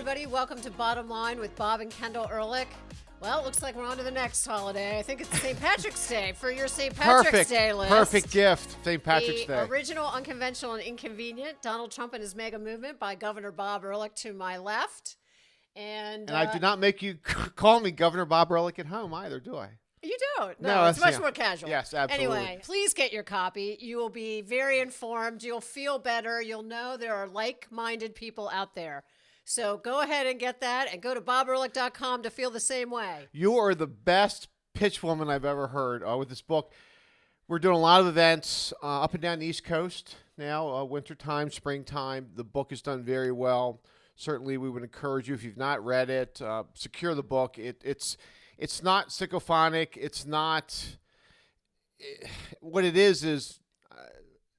everybody. Welcome to Bottom Line with Bob and Kendel Ehrlich. Well, it looks like we're on to the next holiday. I think it's St. Patrick's Day for your St. Patrick's Day list. Perfect gift, St. Patrick's Day. The original, unconventional, and inconvenient, Donald Trump and his mega movement by Governor Bob Ehrlich to my left. And I do not make you call me Governor Bob Ehrlich at home either, do I? You don't. No, it's much more casual. Yes, absolutely. Anyway, please get your copy. You will be very informed. You'll feel better. You'll know there are like-minded people out there. So go ahead and get that and go to bobehrlich.com to feel the same way. You are the best pitch woman I've ever heard with this book. We're doing a lot of events up and down the East Coast now, wintertime, springtime. The book is done very well. Certainly, we would encourage you, if you've not read it, secure the book. It's not sycophantic. It's not what it is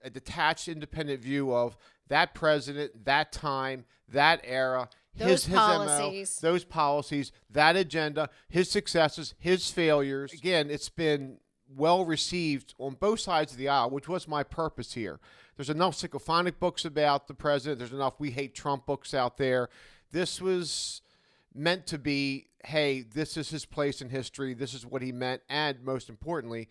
a detached, independent view of that president, that time, that era, his policies. MO, those policies, that agenda, his successes, his failures. Again, it's been well received on both sides of the aisle, which was my purpose here. There's enough sycophantic books about the president. There's enough We Hate Trump books out there. This was meant to be, hey, this is his place in history. This is what he meant. And most importantly,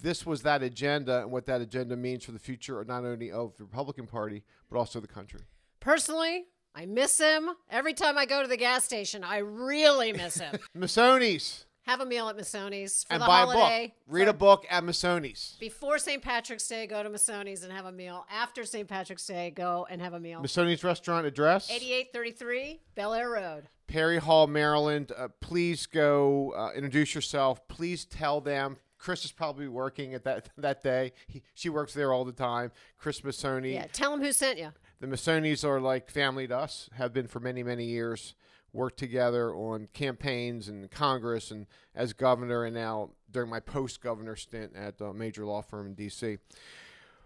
this was that agenda and what that agenda means for the future, not only of the Republican Party, but also the country. Personally, I miss him. Every time I go to the gas station, I really miss him. Missoni's. Have a meal at Missoni's for and the buy holiday. A book. Read a book at Missoni's. Before St. Patrick's Day, go to Missoni's and have a meal. After St. Patrick's Day, go and have a meal. Missoni's restaurant address? 8833 Bel Air Road. Perry Hall, Maryland. Please go introduce yourself. Please tell them. Chris is probably working at that day. She works there all the time. Chris Missoni. Yeah, tell them who sent you. The Missonis are like family to us, have been for many, many years. Worked together on campaigns in Congress and as governor, and now during my post-governor stint at a major law firm in D.C.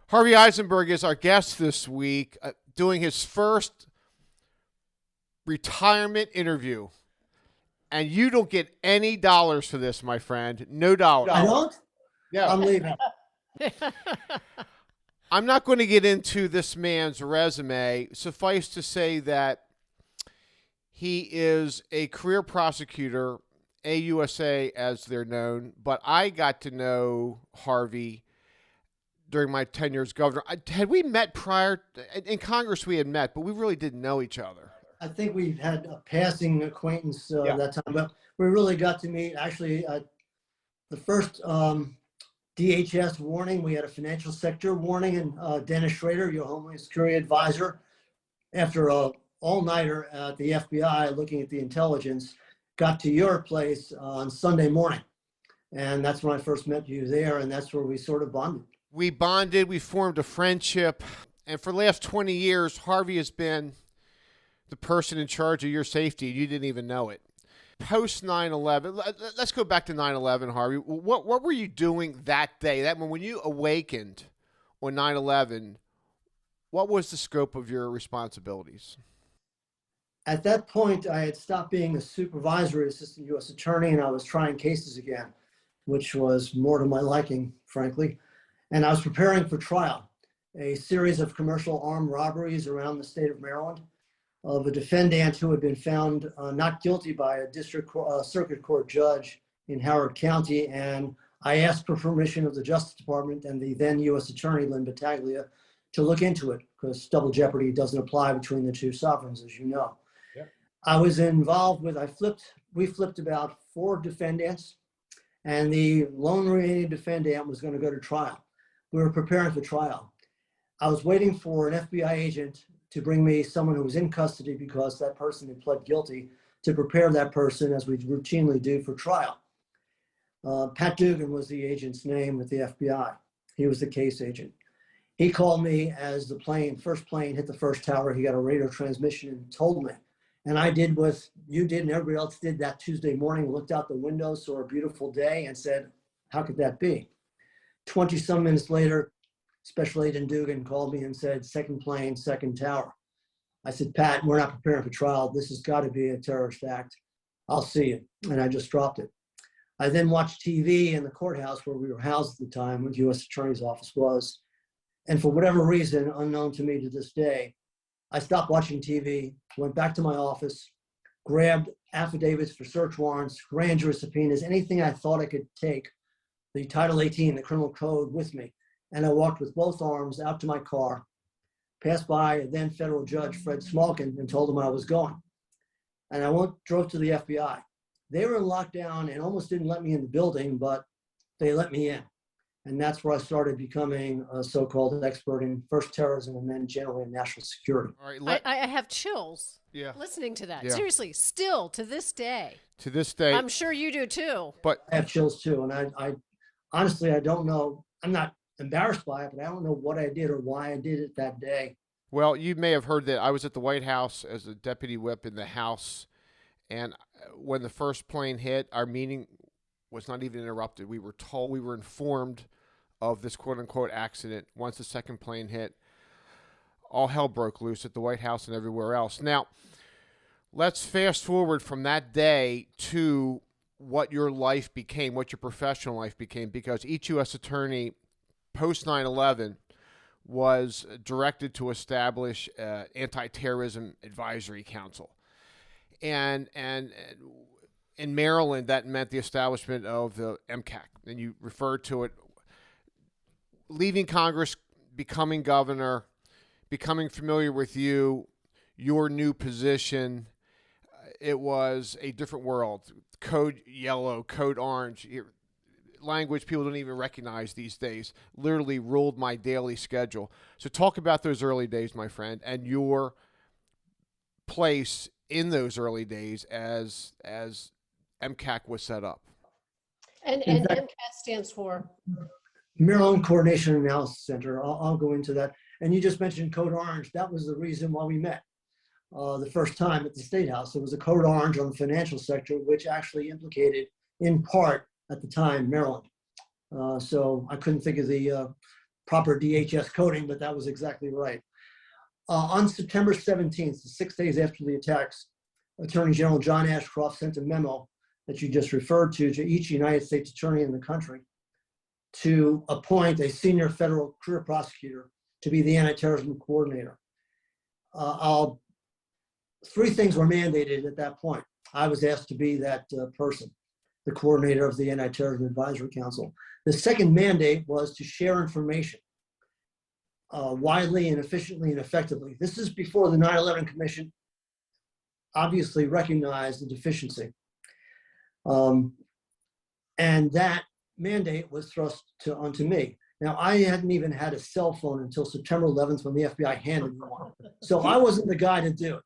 Harvey Eisenberg is our guest this week, doing his first retirement interview. And you don't get any dollars for this, my friend. No dollars. I don't? Yeah. I'm leaving. I'm not going to get into this man's resume. Suffice to say that he is a career prosecutor, AUSA as they're known, but I got to know Harvey during my tenure as governor. Had we met prior? In Congress we had met, but we really didn't know each other. I think we've had a passing acquaintance that time, but we really got to meet actually the first DHS warning. We had a financial sector warning, and Dennis Schrader, your Homeland Security advisor, after a all-nighter at the FBI looking at the intelligence, got to your place on Sunday morning. And that's when I first met you there, and that's where we sort of bonded. We bonded, we formed a friendship, and for the last 20 years, Harvey has been the person in charge of your safety. You didn't even know it. Post 9/11, let's go back to 9/11, Harvey. What were you doing that day? That when you awakened on 9/11, what was the scope of your responsibilities? At that point, I had stopped being a supervisory assistant U.S. attorney, and I was trying cases again, which was more to my liking, frankly. And I was preparing for trial, a series of commercial armed robberies around the state of Maryland of a defendant who had been found not guilty by a circuit court judge in Howard County. And I asked for permission of the Justice Department and the then U.S. Attorney, Lynn Battaglia, to look into it, because double jeopardy doesn't apply between the two sovereigns, as you know. I was involved with, we flipped about 4 defendants, and the lone remaining defendant was going to go to trial. We were preparing for trial. I was waiting for an FBI agent to bring me someone who was in custody because that person had pled guilty, to prepare that person as we routinely do for trial. Pat Dugan was the agent's name with the FBI. He was the case agent. He called me as the first plane hit the first tower. He got a radio transmission and told me. And I did what you did and everybody else did that Tuesday morning, looked out the window, saw a beautiful day, and said, how could that be? 20-some minutes later, Special Agent Dugan called me and said, second plane, second tower. I said, Pat, we're not preparing for trial. This has got to be a terrorist act. I'll see you. And I just dropped it. I then watched TV in the courthouse where we were housed at the time, where the U.S. Attorney's office was. And for whatever reason, unknown to me to this day, I stopped watching TV, went back to my office, grabbed affidavits for search warrants, grand jury subpoenas, anything I thought I could take, the Title 18, the criminal code with me. And I walked with both arms out to my car, passed by a then federal judge, Fred Smolkin, and told him I was going. And I drove to the FBI. They were in lockdown and almost didn't let me in the building, but they let me in. And that's where I started becoming a so-called expert in first terrorism and then generally in national security. All right, I have chills listening to that. Yeah. Seriously, still to this day. To this day. I'm sure you do too. But I have chills too. And I honestly, I don't know. I'm not embarrassed by it, but I don't know what I did or why I did it that day. Well, you may have heard that I was at the White House as a deputy whip in the House. And when the first plane hit, our meeting was not even interrupted. We were informed of this quote-unquote accident. Once the second plane hit, all hell broke loose at the White House and everywhere else. Now, let's fast forward from that day to what your life became, what your professional life became, because each U.S. attorney post 9/11 was directed to establish an anti-terrorism advisory council. And in Maryland, that meant the establishment of the MCAC. And you referred to it, leaving Congress, becoming governor, becoming familiar with your new position. It was a different world. Code yellow, code orange, language people don't even recognize these days, literally ruled my daily schedule. So talk about those early days, my friend, and your place in those early days as MCAC was set up. And MCAT stands for? Maryland Coordination Analysis Center. I'll go into that. And you just mentioned Code Orange. That was the reason why we met the first time at the State House. It was a Code Orange on the financial sector, which actually implicated, in part, at the time, Maryland. So I couldn't think of the proper DHS coding, but that was exactly right. On September 17th, 6 days after the attacks, Attorney General John Ashcroft sent a memo that you just referred to each United States attorney in the country to appoint a senior federal career prosecutor to be the anti-terrorism coordinator. Three things were mandated at that point. I was asked to be that person, the coordinator of the Anti-Terrorism Advisory Council. The second mandate was to share information widely and efficiently and effectively. This is before the 9/11 Commission obviously recognized the deficiency. And that mandate was thrust onto me. Now, I hadn't even had a cell phone until September 11th when the FBI handed me one. So I wasn't the guy to do it.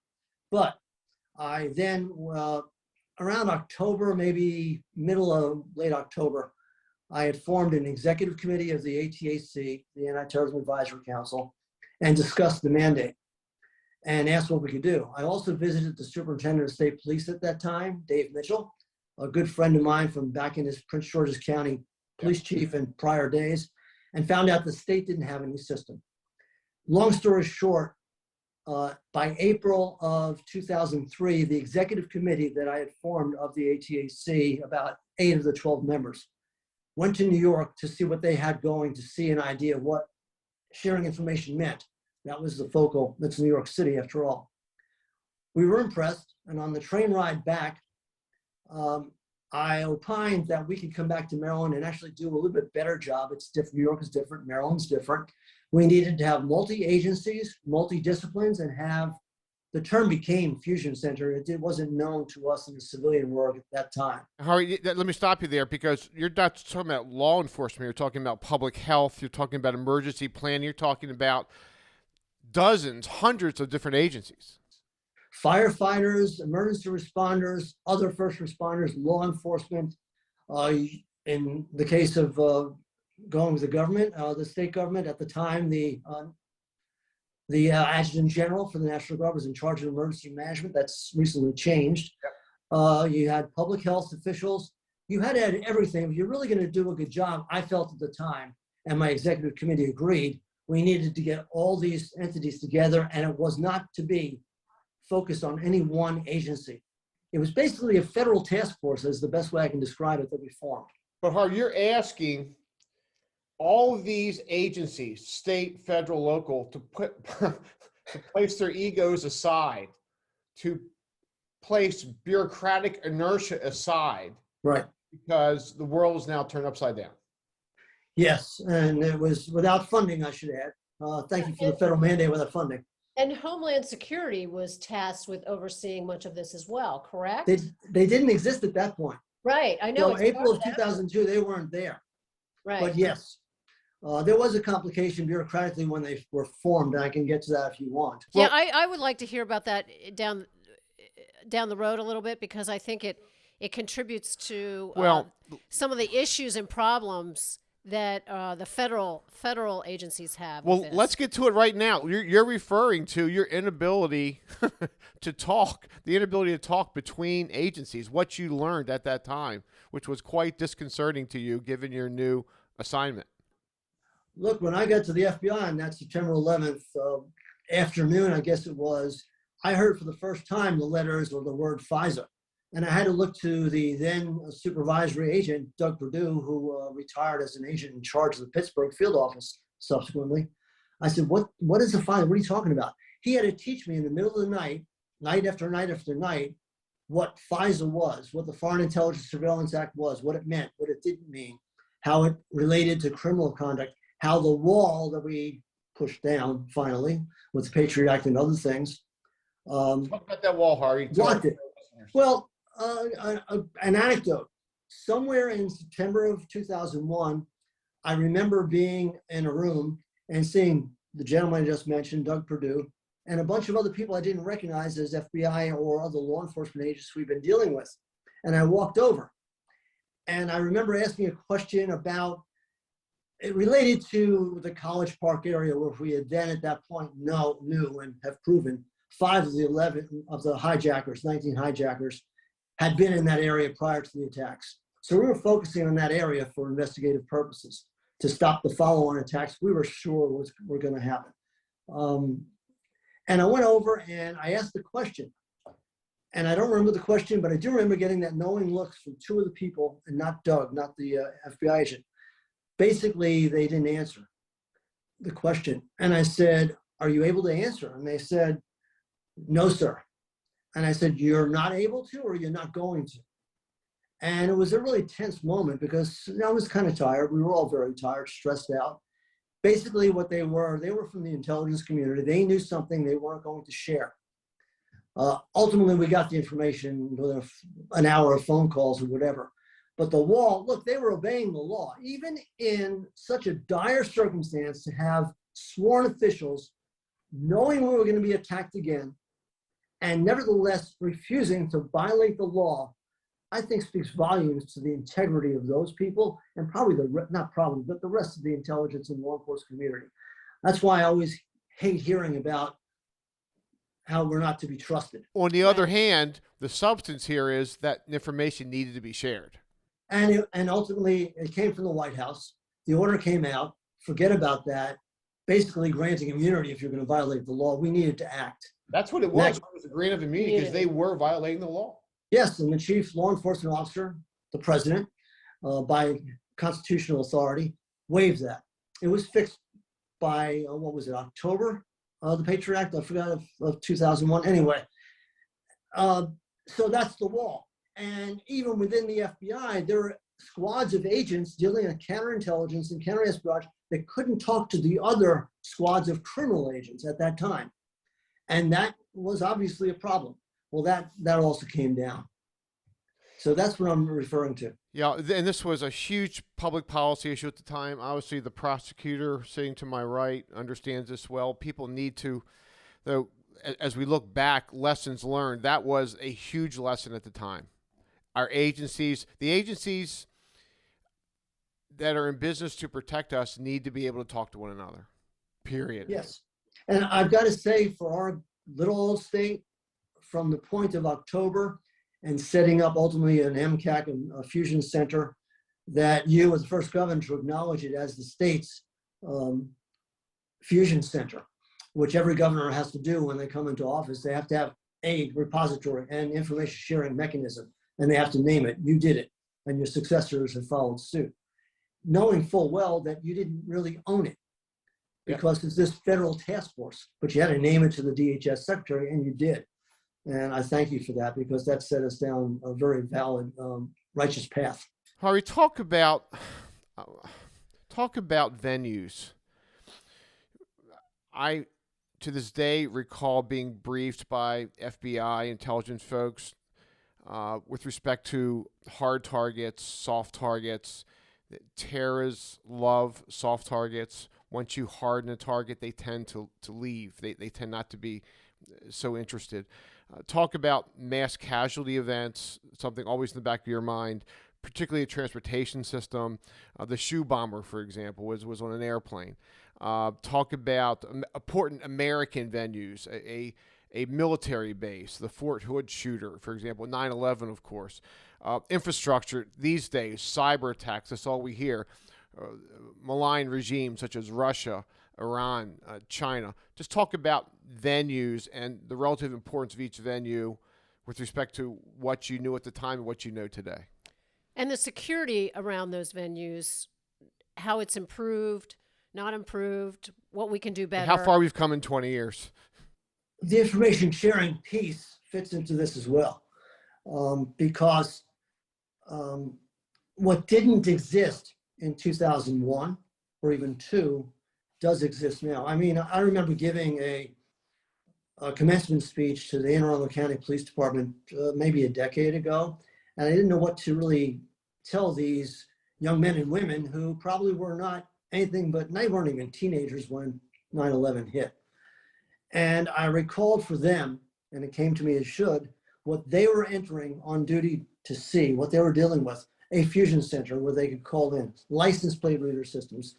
But I then, around October, maybe middle of late October, I had formed an executive committee of the ATAC, the Anti-Terrorism Advisory Council, and discussed the mandate and asked what we could do. I also visited the superintendent of state police at that time, Dave Mitchell, a good friend of mine from back in his Prince George's County police chief in prior days, and found out the state didn't have any system. Long story short, by April of 2003, the executive committee that I had formed of the ATAC, about 8 of the 12 members, went to New York to see what they had going, to see an idea of what sharing information meant. That was the focal, that's New York City after all. We were impressed, and on the train ride back, I opined that we could come back to Maryland and actually do a little bit better job. It's different, New York is different, Maryland's different. We needed to have multi-agencies, multi-disciplines, and have, the term became fusion center. It wasn't known to us in the civilian world at that time. Harvey, let me stop you there, because you're not talking about law enforcement. You're talking about public health. You're talking about emergency planning. You're talking about dozens, hundreds of different agencies. Firefighters, emergency responders, other first responders, law enforcement. In the case of going with the government, the state government at the time, the adjutant general for the National Guard was in charge of emergency management. That's recently changed. Yep. You had public health officials. You had to add everything. If you're really going to do a good job, I felt at the time, and my executive committee agreed, we needed to get all these entities together, and it was not to be focused on any one agency. It was basically a federal task force, is the best way I can describe it, that we formed. But Harvey, you're asking all of these agencies, state, federal, local, to put to place their egos aside, to place bureaucratic inertia aside Right. because the world is now turned upside down. Yes, and it was without funding, I should add. Thank you for the federal mandate without funding. And Homeland Security was tasked with overseeing much of this as well, correct? They didn't exist at that point. Right, I know. So April of 2002, they weren't there. Right. But yes, there was a complication bureaucratically when they were formed, and I can get to that if you want. Yeah, I would like to hear about that down the road a little bit, because I think it contributes to some of the issues and problems that the federal agencies have. Well, let's get to it right now. You're referring to your inability to talk, the inability to talk between agencies, what you learned at that time, which was quite disconcerting to you given your new assignment. Look, when I got to the FBI on that September 11th afternoon, I guess it was, I heard for the first time the letters or the word FISA. And I had to look to the then supervisory agent, Doug Perdue, who retired as an agent in charge of the Pittsburgh field office subsequently. I said, what is a FISA? What are you talking about? He had to teach me in the middle of the night, night after night after night, what FISA was, what the Foreign Intelligence Surveillance Act was, what it meant, what it didn't mean, how it related to criminal conduct, how the wall that we pushed down finally with the Patriot Act and other things. Talk about that wall, Harvey. Blocked it. Well, an anecdote. Somewhere in September of 2001, I remember being in a room and seeing the gentleman I just mentioned, Doug Perdue, and a bunch of other people I didn't recognize as FBI or other law enforcement agents we've been dealing with. And I walked over. And I remember asking a question about, it related to the College Park area where we had then at that point knew and have proven 5 of the 11 of the hijackers, 19 hijackers, had been in that area prior to the attacks. So we were focusing on that area for investigative purposes to stop the follow-on attacks we were sure were going to happen. And I went over and I asked the question. And I don't remember the question, but I do remember getting that knowing looks from 2 of the people, and not Doug, not the FBI agent. Basically, they didn't answer the question. And I said, are you able to answer? And they said, no, sir. And I said, you're not able to, or you're not going to? And it was a really tense moment because I was kind of tired. We were all very tired, stressed out. Basically what they were from the intelligence community. They knew something they weren't going to share. Ultimately, we got the information within an hour of phone calls or whatever. But the wall, look, they were obeying the law. Even in such a dire circumstance, to have sworn officials knowing we were going to be attacked again and nevertheless refusing to violate the law, I think speaks volumes to the integrity of those people and probably but the rest of the intelligence and law enforcement community. That's why I always hate hearing about how we're not to be trusted. On the other hand, the substance here is that information needed to be shared. And ultimately, it came from the White House. The order came out. Forget about that. Basically granting immunity if you're going to violate the law. We needed to act. That's what it was. It was a grant of immunity because they were violating the law. Yes, and the chief law enforcement officer, the president, by constitutional authority, waived that. It was fixed by, what was it, October? The Patriot Act, I forgot, of 2001. Anyway, so that's the wall. And even within the FBI, there are squads of agents dealing in counterintelligence and counterespionage that couldn't talk to the other squads of criminal agents at that time. And that was obviously a problem. Well, that also came down. So that's what I'm referring to. Yeah, and this was a huge public policy issue at the time. Obviously, the prosecutor sitting to my right understands this well. People need to, though, as we look back, lessons learned, that was a huge lesson at the time. Our agencies, the agencies that are in business to protect us need to be able to talk to one another, period. Yes. And I've got to say, for our little old state, from the point of October and setting up ultimately an MCAC and a fusion center, that you as the first governor to acknowledge it as the state's fusion center, which every governor has to do when they come into office. They have to have a repository and information sharing mechanism, and they have to name it. You did it, and your successors have followed suit, knowing full well that you didn't really own it because it's this federal task force, but you had to name it to the DHS secretary, and you did. And I thank you for that, because that set us down a very valid, righteous path. Harvey, talk about venues. I, to this day, recall being briefed by FBI intelligence folks with respect to hard targets, soft targets. Terrorists love soft targets. Once you harden a target, they tend to leave. They tend not to be so interested. Talk about mass casualty events, something always in the back of your mind, particularly a transportation system. The shoe bomber, for example, was on an airplane. Talk about important American venues, a military base, the Fort Hood shooter, for example, 9/11, of course. Infrastructure these days, cyber attacks, that's all we hear. Malign regimes such as Russia, Iran, China. Just talk about venues and the relative importance of each venue with respect to what you knew at the time and what you know today. And the security around those venues, how it's improved, not improved, what we can do better. How far we've come in 20 years. The information sharing piece fits into this as well, because what didn't exist in 2001 or even 2 does exist now. I mean, I remember giving a commencement speech to the Anne Arundel County Police Department maybe a decade ago, and I didn't know what to really tell these young men and women who probably were not anything but, they weren't even teenagers when 9/11 hit. And I recalled for them, and it came to me as should, what they were entering on duty to see, what they were dealing with. A fusion center where they could call in license plate reader systems,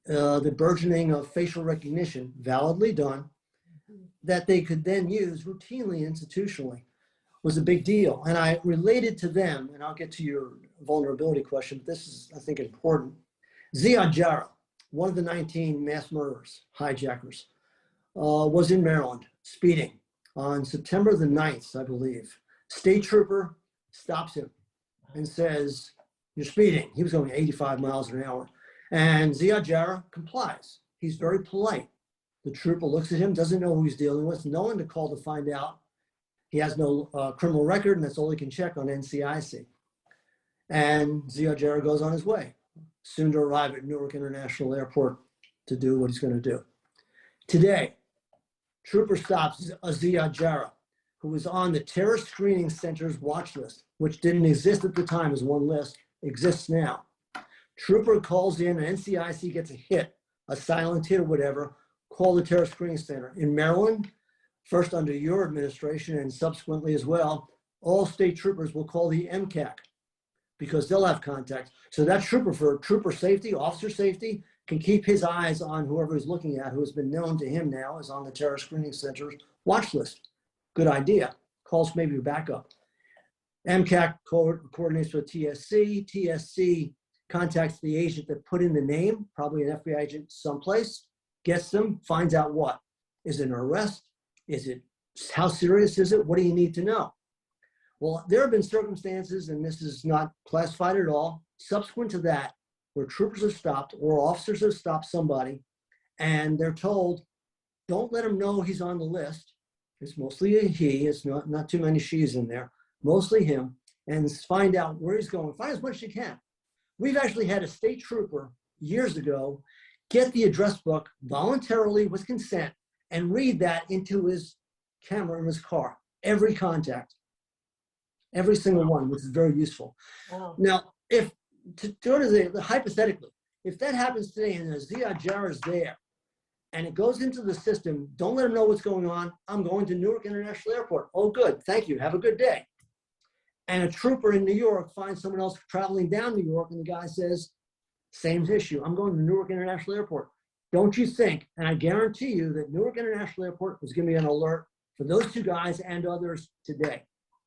the burgeoning of facial recognition, validly done, that they could then use routinely institutionally, was a big deal. And I related to them, and I'll get to your vulnerability question, but this is, I think, important. Ziad Jarrah, one of the 19 mass murderers, hijackers, was in Maryland speeding on September the 9th, I believe. State trooper stops him and says, "You're speeding." He was going 85 miles an hour. And Ziad Jarrah complies. He's very polite. The trooper looks at him, doesn't know who he's dealing with, no one to call to find out. He has no criminal record, and that's all he can check on NCIC. And Ziad Jarrah goes on his way, soon to arrive at Newark International Airport to do what he's going to do. Today, trooper stops Ziad Jarrah, who was on the Terrorist Screening Center's watch list, which didn't exist at the time as one list, exists now. Trooper calls in, and NCIC gets a hit, a silent hit or whatever, call the Terrorist Screening Center. In Maryland, first under your administration and subsequently as well, all state troopers will call the MCAC because they'll have contact. So that trooper, for trooper safety, officer safety, can keep his eyes on whoever he's looking at, who has been known to him now is on the Terrorist Screening Center's watch list. Good idea. Calls maybe backup. MCAC coordinates with TSC. TSC contacts the agent that put in the name, probably an FBI agent someplace, gets them, finds out what. Is it an arrest? Is it, how serious is it? What do you need to know? Well, there have been circumstances, and this is not classified at all, subsequent to that, where troopers have stopped or officers have stopped somebody, and they're told, don't let him know he's on the list. It's mostly a he, it's not too many she's in there, mostly him, and find out where he's going. Find as much as you can. We've actually had a state trooper years ago get the address book voluntarily with consent and read that into his camera in his car. Every contact, every single one, which is very useful. Wow. Now, if to go to the hypothetically, if that happens today and Ziad Jarrah is there and it goes into the system, don't let him know what's going on. I'm going to Newark International Airport. Oh, good. Thank you. Have a good day. And a trooper in New York finds someone else traveling down New York, and the guy says, same issue. I'm going to Newark International Airport. Don't you think, and I guarantee you that Newark International Airport was going to be an alert for those two guys and others today.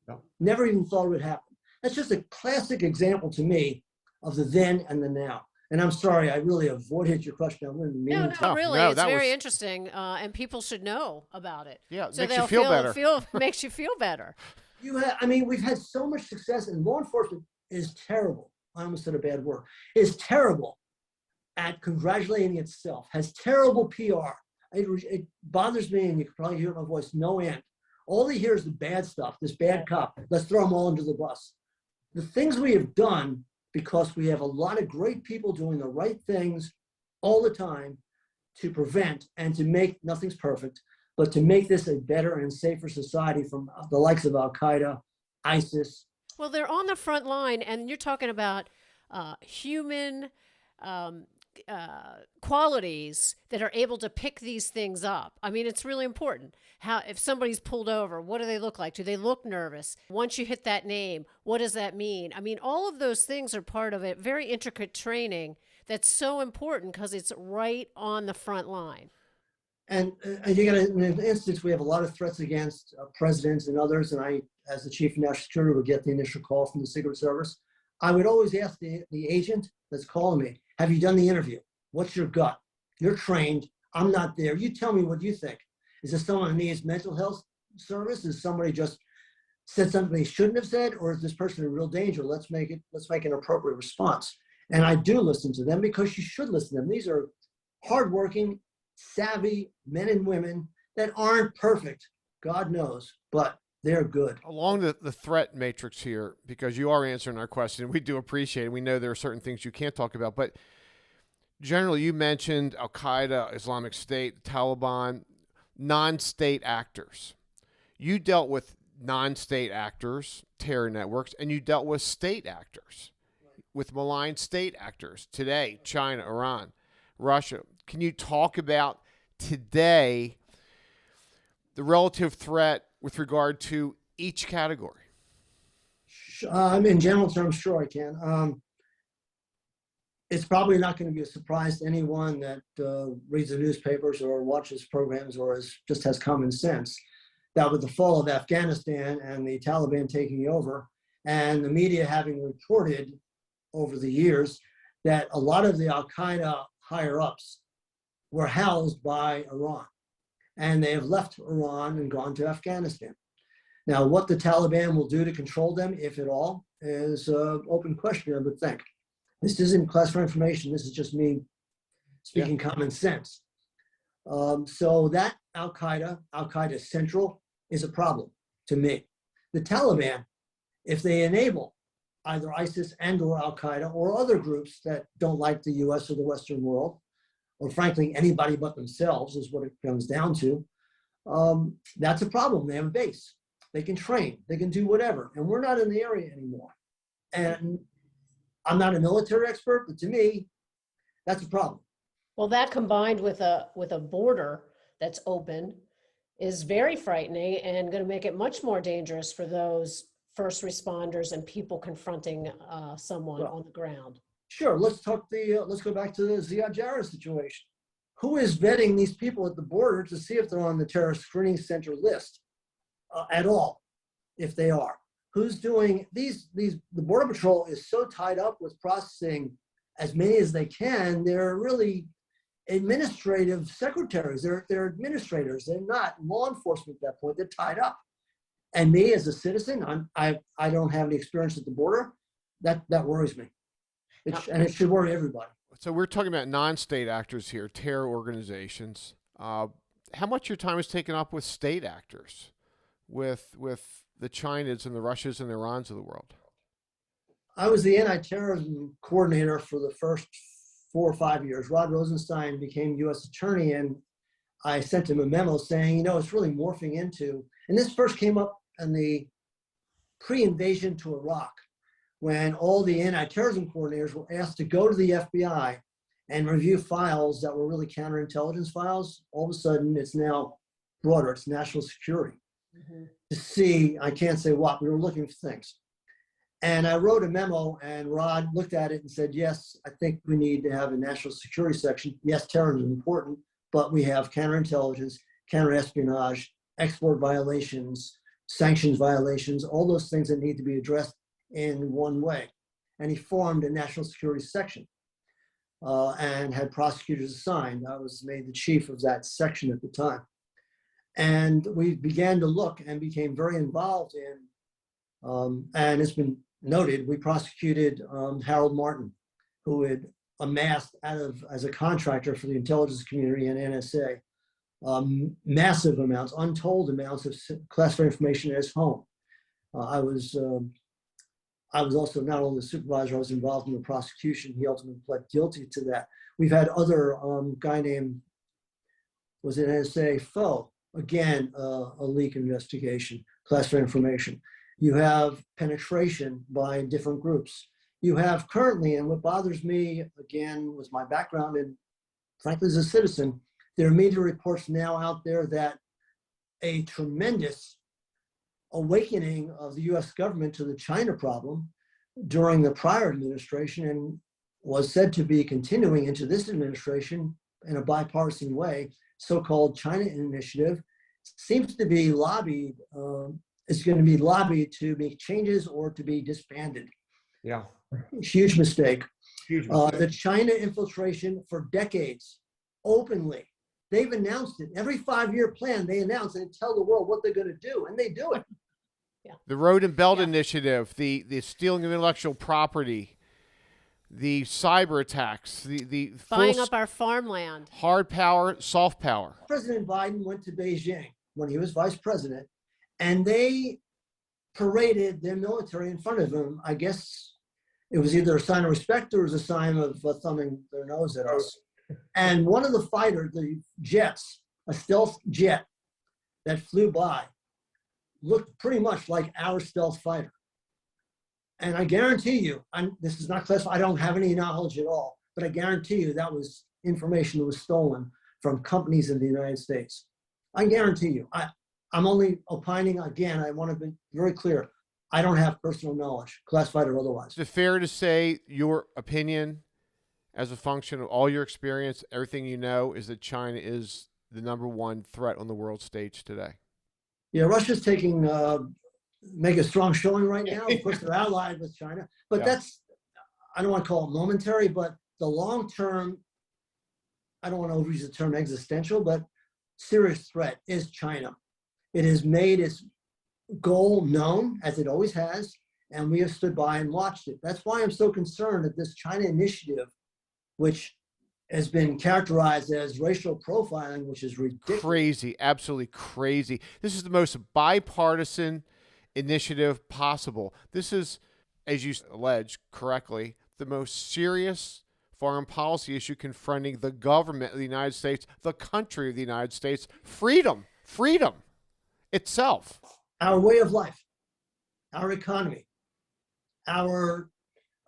No. Never even thought it would happen. That's just a classic example to me of the then and the now. And I'm sorry, I really avoided your question. I wouldn't mean to. No, really, it's very interesting, and people should know about it. Yeah, so makes you feel better. Makes you feel better. I mean, we've had so much success, and law enforcement is terrible. I almost said a bad word. Is terrible at congratulating itself. Has terrible PR. It bothers me, and you can probably hear my voice, no end. All they hear is the bad stuff, this bad cop. Let's throw them all under the bus. The things we have done, because we have a lot of great people doing the right things all the time to prevent and to make, nothing's perfect, but to make this a better and safer society from the likes of Al-Qaeda, ISIS. Well, they're on the front line, and you're talking about human qualities that are able to pick these things up. I mean, it's really important. How, if somebody's pulled over, what do they look like? Do they look nervous? Once you hit that name, what does that mean? I mean, all of those things are part of it. Very intricate training that's so important because it's right on the front line. And you got to, in an instance, we have a lot of threats against presidents and others. And I, as the chief of national security, would get the initial call from the Secret Service. I would always ask the agent that's calling me, have you done the interview? What's your gut? You're trained. I'm not there. You tell me what you think. Is this someone who needs mental health service? Is somebody just said something they shouldn't have said? Or is this person in real danger? Let's make an appropriate response. And I do listen to them because you should listen to them. These are hardworking, savvy men and women that aren't perfect, God knows, but they're good. Along the threat matrix here, because you are answering our question, we do appreciate it. We know there are certain things you can't talk about, but generally you mentioned Al-Qaeda, Islamic State, Taliban, non-state actors. You dealt with non-state actors, terror networks, and you dealt with state actors, with malign state actors today, China, Iran, Russia. Can you talk about today the relative threat with regard to each category? In general terms, sure I can. It's probably not going to be a surprise to anyone that reads the newspapers or watches programs or just has common sense that with the fall of Afghanistan and the Taliban taking over and the media having reported over the years that a lot of the Al-Qaeda higher-ups were housed by Iran. And they have left Iran and gone to Afghanistan. Now, what the Taliban will do to control them, if at all, is an open question, I would think. This isn't classified information. This is just me speaking common sense. So that Al-Qaeda Central, is a problem to me. The Taliban, if they enable either ISIS and or Al-Qaeda or other groups that don't like the US or the Western world, or frankly, anybody but themselves is what it comes down to, that's a problem. They have a base. They can train. They can do whatever. And we're not in the area anymore. And I'm not a military expert, but to me, that's a problem. Well, that combined with a border that's open is very frightening and going to make it much more dangerous for those first responders and people confronting someone on the ground. Sure. Let's go back to the Ziad Jarrah situation. Who is vetting these people at the border to see if they're on the terrorist screening center list at all, if they are? Who's doing these? The Border Patrol is so tied up with processing as many as they can. They're really administrative secretaries. They're administrators. They're not law enforcement at that point. They're tied up. And me as a citizen, I don't have any experience at the border. That worries me. And it should worry everybody. So we're talking about non-state actors here, terror organizations. How much of your time is taken up with state actors, with the Chinas and the Russias and the Irans of the world? I was the anti-terrorism coordinator for the first 4 or 5 years. Rod Rosenstein became U.S. attorney, and I sent him a memo saying, it's really morphing into, and this first came up in the pre-invasion to Iraq, when all the anti-terrorism coordinators were asked to go to the FBI and review files that were really counterintelligence files. All of a sudden, it's now broader. It's national security. Mm-hmm. To see, I can't say what, we were looking for things. And I wrote a memo, and Rod looked at it and said, yes, I think we need to have a national security section. Yes, terrorism is important, but we have counterintelligence, counterespionage, export violations, sanctions violations, all those things that need to be addressed in one way. And he formed a national security section and had prosecutors assigned. I was made the chief of that section at the time. And we began to look and became very involved in, and it's been noted, we prosecuted Harold Martin, who had amassed as a contractor for the intelligence community and NSA, massive amounts, untold amounts of classified information at his home. I was also not only the supervisor, I was involved in the prosecution. He ultimately pled guilty to that. We've had other guy named, was it NSA Foe? Again, a leak investigation, classified information. You have penetration by different groups. You have currently, and what bothers me, again, was my background, and frankly, as a citizen, there are media reports now out there that a tremendous awakening of the US government to the China problem during the prior administration, and was said to be continuing into this administration in a bipartisan way, so-called China Initiative, seems to be lobbied, is going to be lobbied to make changes or to be disbanded. Yeah. Huge mistake. Huge mistake. The China infiltration for decades, openly. They've announced it. Every 5-year plan, they announce and tell the world what they're going to do, and they do it. Yeah. The Road and Belt Initiative, the stealing of intellectual property, the cyber attacks, the buying up our farmland. Hard power, soft power. President Biden went to Beijing when he was vice president, and they paraded their military in front of him. I guess it was either a sign of respect or it was a sign of thumbing their nose at us. And one of the fighters, the jets, a stealth jet that flew by, looked pretty much like our stealth fighter. And I guarantee you, this is not classified, I don't have any knowledge at all, but I guarantee you that was information that was stolen from companies in the United States. I guarantee you. I'm only opining. Again, I want to be very clear. I don't have personal knowledge, classified or otherwise. Is it fair to say your opinion, as a function of all your experience, everything you know, is that China is the #1 threat on the world stage today? Yeah, Russia's taking, make a strong showing right now. Of course, they're allied with China, but that's, I don't want to call it momentary, but the long-term, I don't want to overuse the term existential, but serious threat is China. It has made its goal known, as it always has, and we have stood by and watched it. That's why I'm so concerned that this China initiative, which has been characterized as racial profiling, which is ridiculous. Crazy, absolutely crazy. This is the most bipartisan initiative possible. This is, as you allege correctly, the most serious foreign policy issue confronting the government of the United States, the country of the United States, freedom itself. Our way of life, our economy, our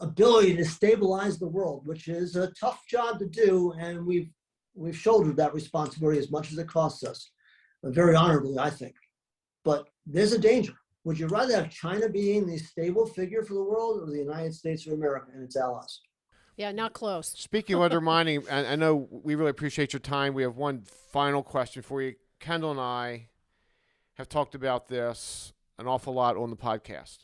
ability to stabilize the world, which is a tough job to do, and we've shouldered that responsibility as much as it costs us, very honorably, I think. But there's a danger. Would you rather have China being the stable figure for the world, or the United States of America and its allies? Yeah, not close. Speaking of undermining, I know we really appreciate your time. We have one final question for you. Kendel and I have talked about this an awful lot on the podcast.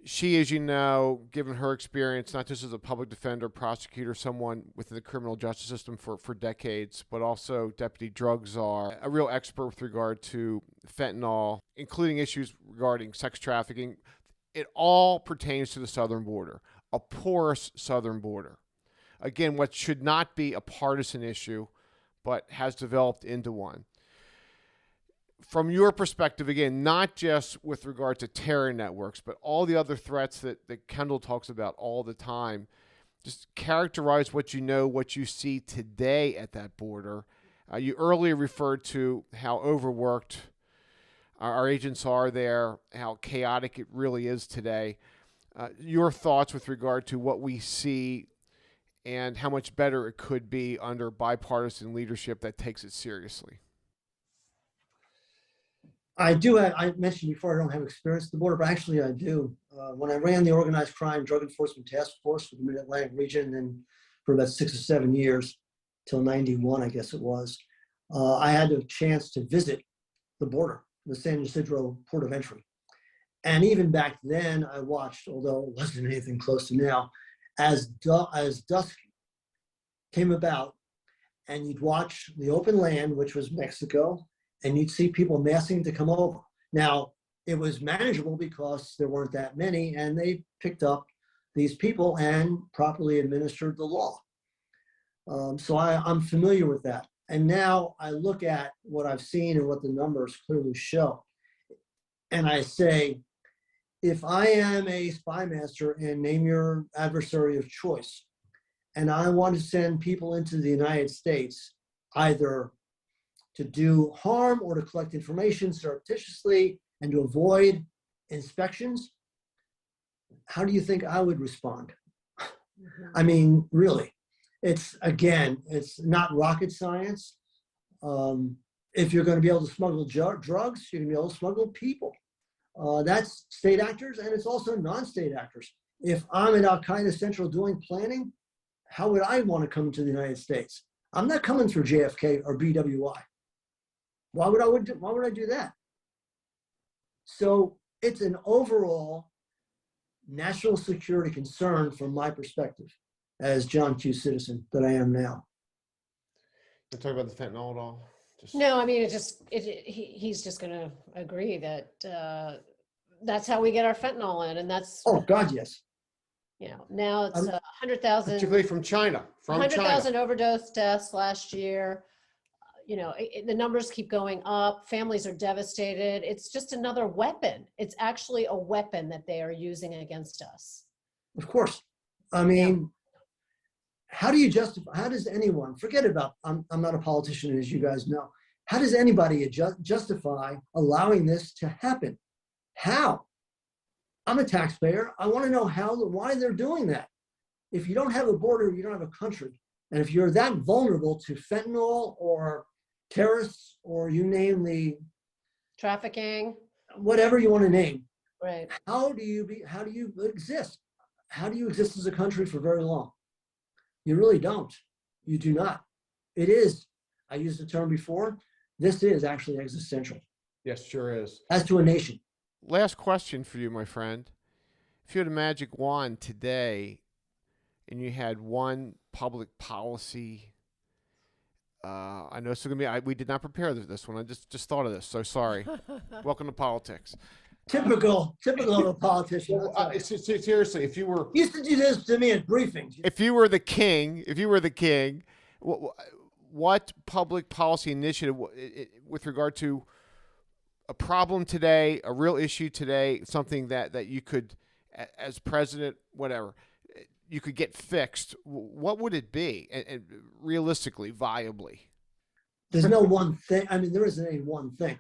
She, as you know, given her experience, not just as a public defender, prosecutor, someone within the criminal justice system for decades, but also deputy drug czar, a real expert with regard to fentanyl, including issues regarding sex trafficking. It all pertains to the southern border, a porous southern border. Again, what should not be a partisan issue, but has developed into one. From your perspective, again, not just with regard to terror networks, but all the other threats that Kendel talks about all the time, just characterize what you know, what you see today at that border. You earlier referred to how overworked our agents are there, how chaotic it really is today. Your thoughts with regard to what we see and how much better it could be under bipartisan leadership that takes it seriously. I mentioned before, I don't have experience at the border, but actually I do. When I ran the Organized Crime Drug Enforcement Task Force for the Mid-Atlantic region, and for about 6 or 7 years, till 91, I guess it was, I had a chance to visit the border, the San Ysidro port of entry. And even back then, I watched, although it wasn't anything close to now, as dusk came about, and you'd watch the open land, which was Mexico, and you'd see people massing to come over. Now, it was manageable because there weren't that many, and they picked up these people and properly administered the law. So I'm familiar with that. And now I look at what I've seen and what the numbers clearly show. And I say, if I am a spy master, and name your adversary of choice, and I want to send people into the United States, either to do harm or to collect information surreptitiously and to avoid inspections, how do you think I would respond? I mean, really, it's not rocket science. If you're going to be able to smuggle drugs, you're going to be able to smuggle people. That's state actors, and it's also non-state actors. If I'm at Al Qaeda Central doing planning, how would I want to come to the United States? I'm not coming through JFK or BWI. Why would I do that? So it's an overall national security concern from my perspective as John Q. citizen that I am now. You talk about the fentanyl at all? No, I mean, he's just going to agree that that's how we get our fentanyl in, and that's. Oh God, yes. Now it's 100,000. Particularly from China. 100,000 overdose deaths last year. The numbers keep going up. Families are devastated. It's just another weapon. It's actually a weapon that they are using against us. Of course. I mean, how do you justify, how does anyone, forget about, I'm not a politician, as you guys know. How does anybody justify allowing this to happen? How? I'm a taxpayer. I want to know why they're doing that. If you don't have a border, you don't have a country. And if you're that vulnerable to fentanyl or terrorists, or you name the trafficking, whatever you want to name, right? How do you exist? How do you exist as a country for very long? You really don't. You do not. It is, I used the term before, this is actually existential. Yes, sure is. As to a nation. Last question for you, my friend. If you had a magic wand today and you had one public policy, I know it's going to be, we did not prepare this one. I just thought of this. So sorry. Welcome to politics. Typical of a politician. Seriously, if you were, you used to do this to me at briefings. If you were the king, what public policy initiative with regard to a problem today, a real issue today, something that you could, as president, whatever, you could get fixed, what would it be? And realistically, viably? There's no one thing. I mean, there isn't any one thing.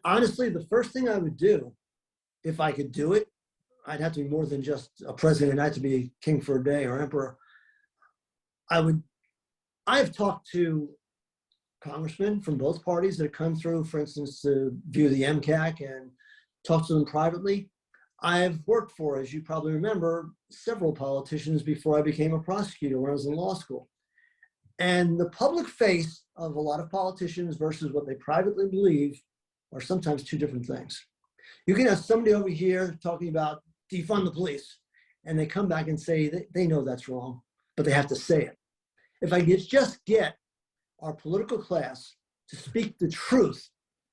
Honestly, the first thing I would do, if I could do it, I'd have to be more than just a president. I'd have to be king for a day or emperor. I've talked to congressmen from both parties that have come through, for instance, to view the MCAC and talk to them privately. I've worked for, as you probably remember, several politicians before I became a prosecutor when I was in law school. And the public face of a lot of politicians versus what they privately believe are sometimes two different things. You can have somebody over here talking about defund the police, and they come back and say that they know that's wrong, but they have to say it. If I could just get our political class to speak the truth,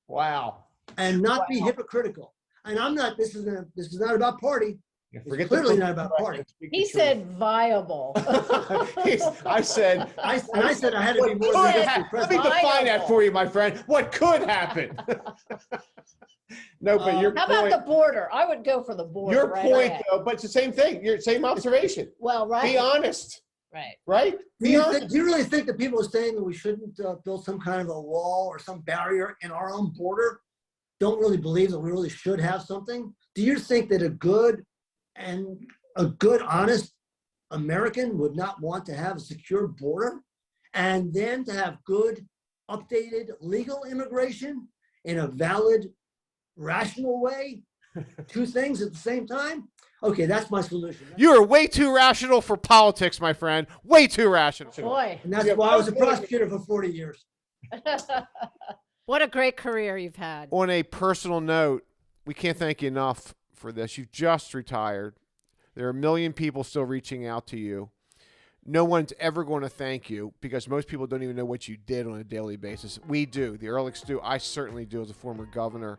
wow, and not be hypocritical. And I'm not. This is not about party. Yeah, it's clearly not about party. He said viable. I said I had to be more than just the president. Let me define that for you, my friend. What could happen? No, but your how point, about the border? I would go for the border. Your point, though, but it's the same thing. Your same observation. Well, right. Be honest. Right. Right? Do you really think that people are saying that we shouldn't build some kind of a wall or some barrier in our own border? Don't really believe that we really should have something? Do you think that a good, honest American would not want to have a secure border and then to have good, updated legal immigration in a valid, rational way? Two things at the same time? Okay, that's my solution. You are way too rational for politics, my friend. Way too rational. Boy. And that's why I was a prosecutor for 40 years. What a great career you've had. On a personal note, we can't thank you enough for this. You've just retired. There are a million people still reaching out to you. No one's ever going to thank you because most people don't even know what you did on a daily basis. We do. The Ehrlichs do. I certainly do as a former governor.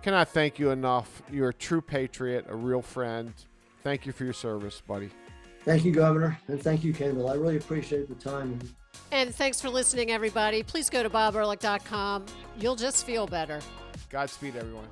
Cannot thank you enough. You're a true patriot, a real friend. Thank you for your service, buddy. Thank you, Governor, and thank you, Kendel. I really appreciate the time. And thanks for listening, everybody. Please go to bobehrlich.com. You'll just feel better. Godspeed, everyone.